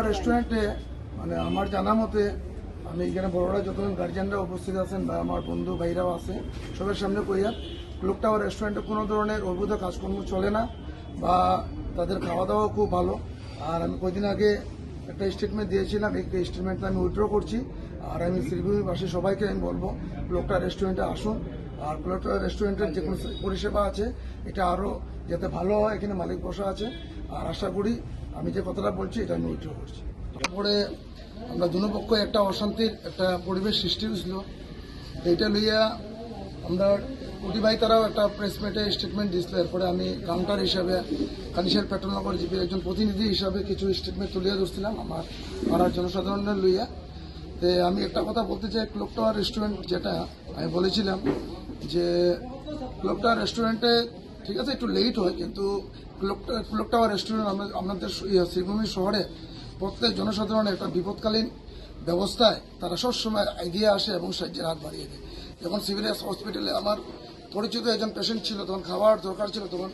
Tower রেস্টুরেন্টে মানে আমার জানা মতে আমি এখানে বড়রা যতজন গার্জিয়ানরা উপস্থিত আছেন বা আমার বন্ধু ভাইরাও আছে সবার সামনে কইয়া ক্লক টাওয়ার রেস্টুরেন্টে কোনো ধরনের অবৈধ কাজকর্ম চলে না বা তাদের খাওয়া দাওয়া খুব ভালো। আর আমি কয়েকদিন আগে একটা স্টেটমেন্ট দিয়েছিলাম, এই স্টেটমেন্টটা আমি উইথড্র করছি। আর আমি শ্রীভূমিবাসী সবাইকে আমি বলবো ক্লক টাওয়ার রেস্টুরেন্টে আসুন। আর ক্লক টাওয়ার রেস্টুরেন্টের যে কোনো পরিষেবা আছে এটা আরও যাতে ভালো হয়, এখানে মালিক বসা আছে। আর আশা করি আমি যে কথাটা বলছি এটা আমি উইথড্র করছি। তারপরে আমরা দুপক্ষ একটা অশান্তির একটা পরিবেশ সৃষ্টি হয়েছিল, এইটা লইয়া আমরা কুটি ভাই তারাও একটা প্রেসমিটে স্টেটমেন্ট দিয়েছিল। এরপরে আমি কাউন্টার হিসাবে কানিশের পেট্রোলনগর জিপির একজন প্রতিনিধি হিসাবে কিছু স্টেটমেন্ট তুলিয়া ধরছিলাম আমার পাড়ার জনসাধারণের লইয়া। তো আমি একটা কথা বলতে চাই, ক্লক টাওয়ার রেস্টুরেন্ট যেটা আমি বলেছিলাম যে ক্লক টাওয়ার রেস্টুরেন্টে ঠিক আছে একটু লেট হয়, কিন্তু ক্লক টাওয়ার রেস্টুরেন্ট আমাদের শ্রীভূমি শহরে প্রত্যেক জনসাধারণের একটা বিপদকালীন ব্যবস্থায় তারা সবসময় এগিয়ে আসে এবং সাহায্যের হাত বাড়িয়ে দেয়। যখন সিভিলিয়াস হসপিটালে আমার পরিচিত একজন পেশেন্ট ছিল, তখন খাবার দরকার ছিল, তখন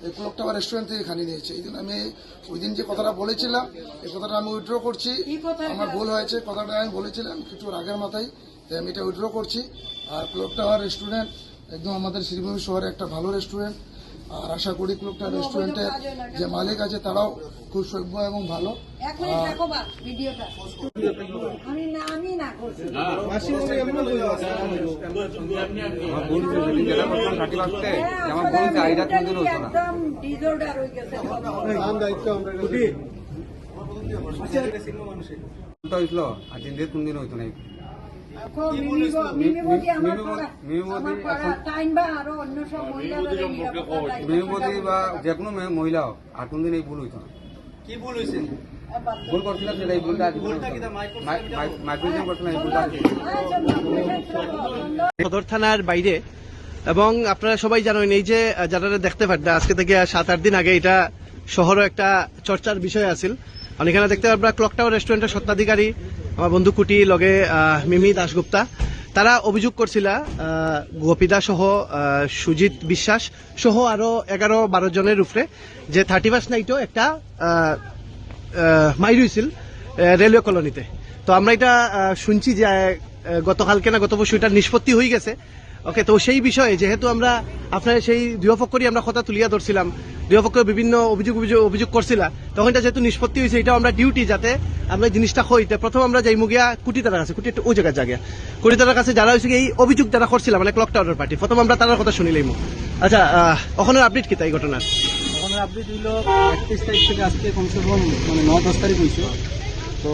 এই ক্লক টাওয়ার রেস্টুরেন্ট থেকে খানি নিয়েছে। এই জন্য আমি ওই দিন যে কথাটা বলেছিলাম এই কথাটা আমি উইথড্র করছি। আমার ভুল হয়েছে, কথাটা আমি বলেছিলাম কিছু আগের মাথায়, তাই আমি এটা উইথড্র করছি। আর ক্লক টাওয়ার রেস্টুরেন্ট একদম আমাদের শ্রীভূমি শহরে একটা ভালো রেস্টুরেন্ট। আর আশা করি ক্লক টাওয়ার রেস্টুরেন্টের যে মালিক আছে তারাও খুব সভ্য এবং ভালো। যে কোনো মহিলা হোক আর কোনদিন এই ভুল হইতো না। কি ভুল হয়েছে? ভুল করছিলাম সেটা এই ভুলটা মাইক্রোজেন করছিলাম এই ভুলটা সদর থানার বাইরে। এবং আপনারা সবাই জানেন এই যে যারা দেখতে পারেন আজকে থেকে 7-8 দিন আগে এটা শহরে একটা চর্চার বিষয় আছিল। আর এখানে দেখতে পারবেন ক্লক টাওয়ার রেস্টুরেন্টের স্বত্বাধিকারী আমার বন্ধু কুটি লগে মিমি দাশগুপ্তা তারা অভিযোগ করছিল গোপীদা সহ সুজিত বিশ্বাস সহ আরো 11-12 জনের উপরে যে 31 নাইটও একটা মাইর হয়েছিল রেলওয়ে কলোনিতে। তো আমরা এটা শুনছি যে গতকালকে না গত পরশু এটা নিষ্পত্তি হয়ে গেছে। ওকে, তো সেই বিষয়ে যেহেতু আমরা আপনার সেই দুই পক্ষরই আমরা কথা তুলিয়া ধরছিলাম, দুই পক্ষ বিভিন্ন অভিযোগ করছিলাম, তখন এটা যেহেতু নিষ্পত্তি হয়েছে এটা আমরা ডিউটি যাতে আমরা জিনিসটা হইতে প্রথম আমরা যাই মুগিয়া কুটিতার কাছে, কুটি ওই জায়গায় জায়গা কুটিতার কাছে যারা হয়েছে এই অভিযোগ যারা করছিলাম মানে ক্লক টাওয়ার পার্টি প্রথম আমরা তার কথা শুনিলাম। আচ্ছা, ওখানে আপডেট কি তাই ঘটনার? ওখানে আপডেট হইল 31 তারিখ থেকে আজকে কমসে কম মানে 9-10 তারিখ হয়েছে। তো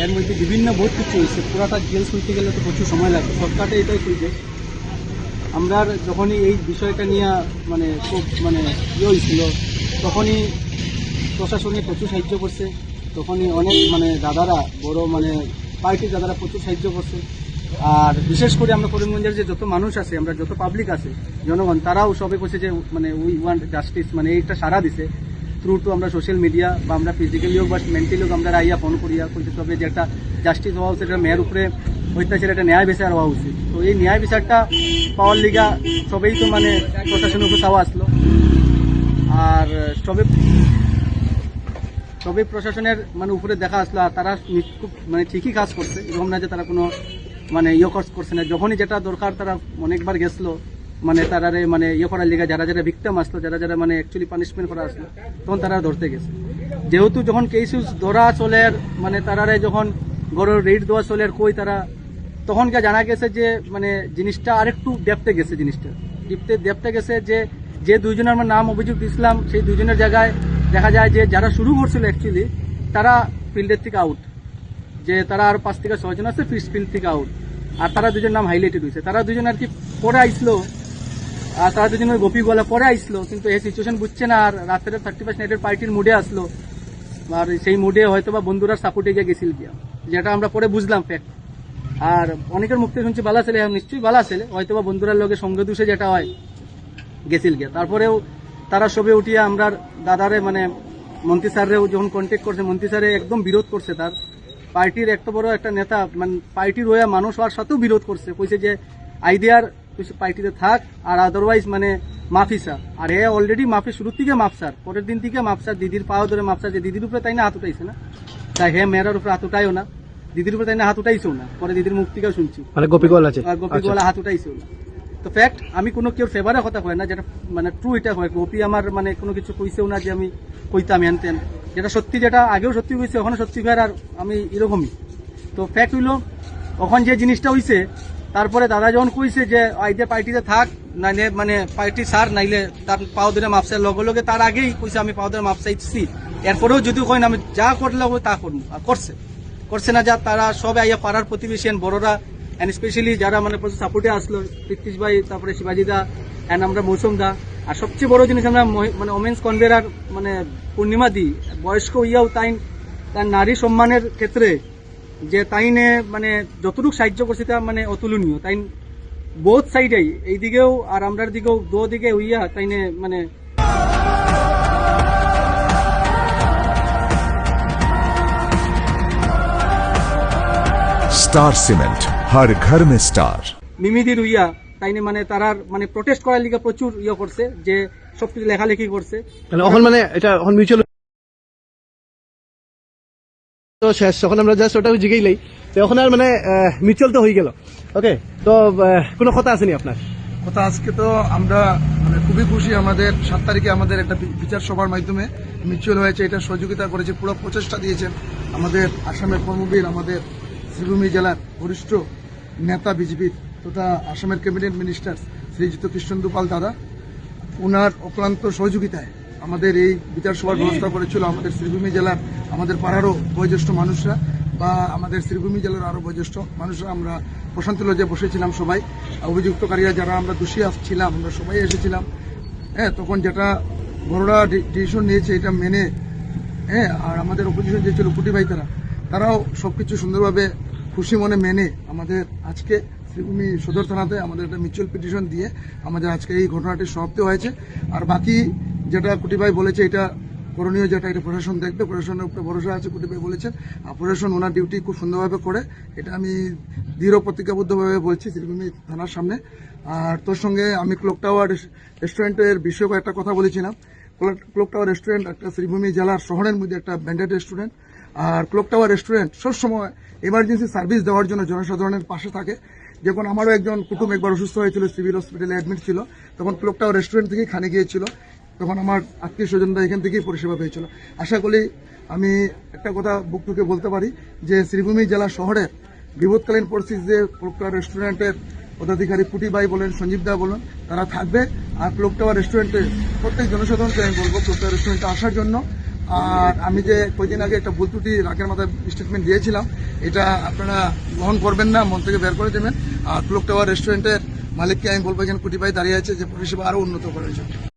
এর মধ্যে বিভিন্ন বহুত কিছু হয়েছে, পুরাটা ডিটেলস হইতে গেলে তো প্রচুর সময় লাগবে। শর্টকাটে এটাই কইছে আমরা যখনই এই বিষয়টা নিয়ে মানে খুব মানে হয়েছিল তখনই প্রশাসনে প্রচুর সাহায্য করছে, তখনই অনেক মানে দাদারা বড় মানে পার্টির দাদারা প্রচুর সাহায্য করছে। আর বিশেষ করে আমরা করিমগঞ্জের যে যত মানুষ আছে, আমরা যত পাবলিক আছে জনগণ, তারাও সবে করছে যে মানে উই ওয়ান্ট জাস্টিস, মানে এইটা সারা দিছে থ্রু টু আমরা সোশ্যাল মিডিয়া বা আমরা ফিজিক্যালি হোক বা মেন্টালি হোক আমরা আইয়া ফোন করিয়া বলতে সবে যে একটা জাস্টিস হওয়া উচিত, এটা মেয়ের উপরে অত্যাচার একটা ন্যায় বিচার হওয়া উচিত। তো এই ন্যায় বিচারটা পাওয়ার লিগা সবেই তো মানে প্রশাসনের উপর চাওয়া আসলো। আর সবে প্রশাসনের মানে উপরে দেখা আসলো, আর তারা খুব মানে ঠিকই কাজ করছে, এরকম না যে তারা কোনো মানে করছে না। যখনই যেটা দরকার তারা অনেকবার গেছিলো মানে তারারে মানে করার লিগা, যারা যারা ভিক্টিম আসলো, যারা যারা মানে অ্যাকচুয়ালি পানিশমেন্ট করা আসলো, তখন তারা ধরতে গেছে। যেহেতু যখন কেস ধরা চলের মানে তারারে যখন গড়ের রেড দেওয়া চলের কই তারা তখনকে জানা গেছে যে মানে জিনিসটা আরেকটু ডেপতে গেছে, জিনিসটা ডেপতে গেছে যে দুইজনের আমরা নাম অভিযোগ দিয়েছিলাম সেই দুইজনের জায়গায় দেখা যায় যে যারা শুরু করছিল অ্যাকচুয়ালি তারা ফিল্ডের থেকে আউট, যে তারা আরো 5 থেকে 6 জন আছে ফিল্ড থেকে আউট। আর তারা দুজন নাম হাইলাইটেড হয়েছে, তারা দুজন আর কি পরে আইসলো, আর তারা দুজন ওই গোপীগোলা পরে আইসলো, কিন্তু এই সিচুয়েশন বুঝছে না। আর রাত্রে 31 নাইটের পার্টির মুডে আসলো, আর সেই মুডে হয়তো বা বন্ধুরা সাপোর্টে গিয়ে গেছিল গিয়া, যেটা আমরা পরে বুঝলাম ফ্যাক্ট। আর অনেকের মুক্তি শুনছি বালা ছেলে, নিশ্চয়ই বালা ছেলে, হয়তো বা বন্ধুরার লগে সঙ্গে দোষে যেটা হয় গেছিল গিয়া। তারপরেও তারা সবে উঠিয়া আমরা দাদারে মানে মন্ত্রী স্যাররেও যখন কন্ট্যাক্ট করছে, মন্ত্রী স্যারে একদম বিরোধ করছে, তার পার্টির এত বড় একটা নেতা মানে পার্টির হয়ে মানুষ হওয়ার সাথেও বিরোধ করছে, কইছে যে আইডিয়ার পার্টিতে থাক আর আদারওয়াইজ মানে মাফি স্যার। আর হে অলরেডি মাফি শুরুর থেকে মাফ স্যার, পরের দিন থেকে মাফ স্যার, দিদির পাও ধরে মাফ স্যার, যে দিদির উপরে তাই না হাত উঠাইছে না, তাই হে মেয়েরার উপরে হাত উঠাইও না, দিদির উপরে তাই না হাত উঠাইছেও না, পরে দিদির মুখ থেকেও শুনছি মানে গোপীগোয়াল আছে আর গোপীগোয়ালা হাত উঠাইছেও না। তো ফ্যাক্ট আমি কোনো কেউ ফেভারের কথা কয় না, যেটা মানে ট্রু এটা হয়, গোপী আমার মানে কোনো কিছু কইছেও না যে আমি কইতাম হেনতেন, যেটা সত্যি, যেটা আগেও সত্যি হয়েছে ওখানে সত্যি হয়, আর আমি এরকমই। তো ফ্যাক্ট হইলো ওখান যে জিনিসটা হইছে, তারপরে দাদা যখন কইছে যে আইতে পার্টিতে থাক, নাইলে মানে পার্টি সার, নাইলে তার পাও ধরে মাপসার লগে লগে তার আগেই কইছে আমি পাও ধরে মাপসাইছি, এরপরেও যদি কই না আমি যা করলে তা করবো, আর করছে না, যা তারা সবে আইয়া পাড়ার প্রতিবেশী বড়রা অ্যান্ড স্পেশালি যারা মানে সাপোর্টে আসলো, প্রীতিশ ভাই, তারপরে শিবাজি দা অ্যান্ড আমরা মৌসুম দা, আর সবচেয়ে বড় জিনিস আমরা মানে ওমেন্স কনভেনার মানে পূর্ণিমা দি, বয়স্ক ইয়াও তাই তার নারী সম্মানের ক্ষেত্রে যে তাইনে মানে যতটুকু সাহায্য করছে তা মানে অতুলনীয়। তাই বোথ সাইডেই, এইদিকেও আর আমরার দিকেও দিকে হইয়া তাইনে মানে स्टार सीमेंट हर घर में स्टार। মিমিদির হইয়া তাইনে মানে তারার মানে প্রোটেস্ট করার লিগে প্রচুর ইয়ে করছে, যে সবকিছু লেখালেখি করছে। মানে এখন মানে এটা এখন মিউচুয়াল তো শেষ, তখন আমরা জাস্ট ওটা জিগেইলাই, তো এখন আর মানে মিউচুয়াল তো হয়ে গেল। ওকে, তো কোনো কথা আছে নি আপনার? কথা আজকে তো আমরা মানে খুবই খুশি, আমাদের 7 তারিখে আমাদের একটা বিচার সভার মাধ্যমে মিউচুয়াল হয়েছে, এটা সহযোগিতা করেছে, পুরো প্রচেষ্টা দিয়েছেন আমাদের আসামের কর্মবীর, আমাদের শ্রীভূমি জেলার বরিষ্ঠ নেতা বিজেপির তথা আসামের ক্যাবিনেট মিনিস্টার শ্রীযুক্ত কৃষ্ণেন্দু পাল দাদা, ওনার অক্লান্ত সহযোগিতায় আমাদের এই বিচার সভার ব্যবস্থা করেছিল আমাদের শ্রীভূমি জেলার, আমাদের পাড়ারও বয়োজ্যেষ্ঠ মানুষরা বা আমাদের শ্রীভূমি জেলার আরও বয়োজ্যেষ্ঠ মানুষরা, আমরা প্রশান্তি লজে বসেছিলাম সবাই, অভিযুক্তকারীরা যারা আমরা দোষী ছিলাম আমরা সবাই এসেছিলাম। হ্যাঁ, তখন যেটা বড়রা ডিসিশন নিয়েছে এটা মেনে, হ্যাঁ, আর আমাদের অপোজিশন যে ছিল কুটি ভাই তারাও সবকিছু সুন্দরভাবে খুশি মনে মেনে আমাদের আজকে শ্রীভূমি সদর থানাতে আমাদের একটা মিউচুয়াল পিটিশন দিয়ে আমাদের আজকে এই ঘটনাটি সমাপ্ত হয়েছে। আর বাকি যেটা কুটি ভাই বলেছে এটা করণীয়, যেটা এটা প্রশাসন দেখবে, প্রশাসনের উপরে ভরসা আছে, কুটি ভাই বলেছেন, আর প্রশাসন ওনার ডিউটি খুব সুন্দরভাবে করে, এটা আমি দৃঢ় প্রতিজ্ঞাবদ্ধভাবে বলছি শ্রীভূমি থানার সামনে। আর তোর সঙ্গে আমি ক্লক টাওয়ার রেস্টুরেন্টের বিষয়ে একটা কথা বলেছিলাম। ক্লক টাওয়ার রেস্টুরেন্ট একটা শ্রীভূমি জেলার শহরের মধ্যে একটা ব্র্যান্ডেড রেস্টুরেন্ট, আর ক্লক টাওয়ার রেস্টুরেন্ট সবসময় এমার্জেন্সি সার্ভিস দেওয়ার জন্য জনসাধারণের পাশে থাকে। যখন আমারও একজন কুটুম একবার অসুস্থ হয়েছিল, সিভিল হসপিটালে অ্যাডমিট ছিল, তখন ক্লক টাওয়ার রেস্টুরেন্ট থেকেই খানে গিয়েছিল, তখন আমার আত্মীয় স্বজনরা এখান থেকেই পরিষেবা পেয়েছিল। আশা করি আমি একটা কথা বুক টুকে বলতে পারি যে শ্রীভূমি জেলা শহরের বিপদকালীন পরিস্থিতিতে ক্লক টাওয়ার রেস্টুরেন্টের পদাধিকারী পুটি ভাই বলেন, সঞ্জীব দা বলেন, তারা থাকবে। আর ক্লক টাওয়ার রেস্টুরেন্টে প্রত্যেক জনসাধারণকে আমি বলবো ক্লক টাওয়ার রেস্টুরেন্টে আসার জন্য। আর আমি যে কয়েকদিন আগে একটা ভুল ত্রুটি রাগের মাথায় স্টেটমেন্ট দিয়েছিলাম, এটা আপনারা গ্রহণ করবেন না, মন থেকে বের করে দেবেন। আর ক্লক টাওয়ার রেস্টুরেন্টের মালিককে আমি বলবো, এখানে কুটি ভাই দাঁড়িয়ে আছে, যে পরিষেবা আরও উন্নত করার জন্য।